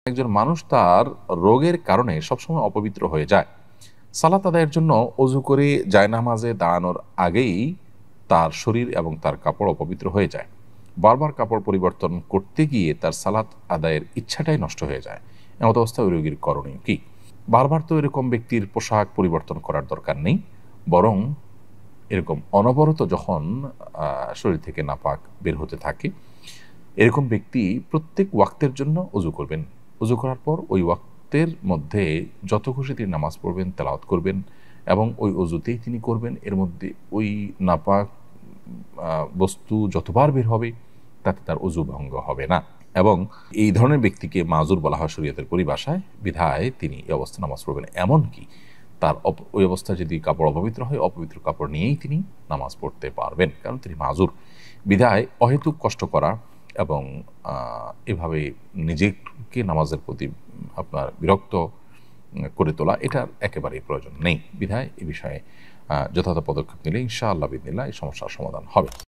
একজন মানুষ তার রোগের কারণে সবসময় অপবিত্র হয়ে যায়, সালাত আদায়ের জন্য অজু করে জায়নামাজে দাঁড়ানোর আগেই তার শরীর এবং তার কাপড় অপবিত্র হয়ে যায়। বারবার কাপড় পরিবর্তন করতে গিয়ে তার সালাত আদায়ের ইচ্ছাটাই নষ্ট হয়ে যায়। এমত অবস্থায় ওই রোগীর করণীয় কি? বারবার তো এরকম ব্যক্তির পোশাক পরিবর্তন করার দরকার নেই, বরং এরকম অনবরত যখন শরীর থেকে নাপাক বের হতে থাকে, এরকম ব্যক্তি প্রত্যেক ওয়াক্তের জন্য অজু করবেন। অজু করার পর ওই ওয়াক্তের মধ্যে যত খুশি তিনি নামাজ পড়বেন, তেলাওয়াত করবেন এবং ওই অজুতেই তিনি করবেন। এর মধ্যে ওই নাপাক বস্তু যতবার বের হবে তাতে তার অজু ভঙ্গ হবে না। এবং এই ধরনের ব্যক্তিকে মাজুর বলা হয় শরীয়তের পরিভাষায়, বিধায় তিনি এই অবস্থা নামাজ পড়বেন। এমনকি তার ওই অবস্থায় যদি কাপড় অপবিত্র হয়, অপবিত্র কাপড় নিয়েই তিনি নামাজ পড়তে পারবেন, কারণ তিনি মাজুর। বিধায় অহেতুক কষ্ট করা এবং এভাবে নিজেকে নামাজের প্রতি আপনার বিরক্ত করে তোলা, এটার একেবারেই প্রয়োজন নেই। বিধায় এ বিষয়ে যথাযথ পদক্ষেপ নিলে ইনশাআল্লাহ বিদিনিল্লাহ এই সমস্যার সমাধান হবে।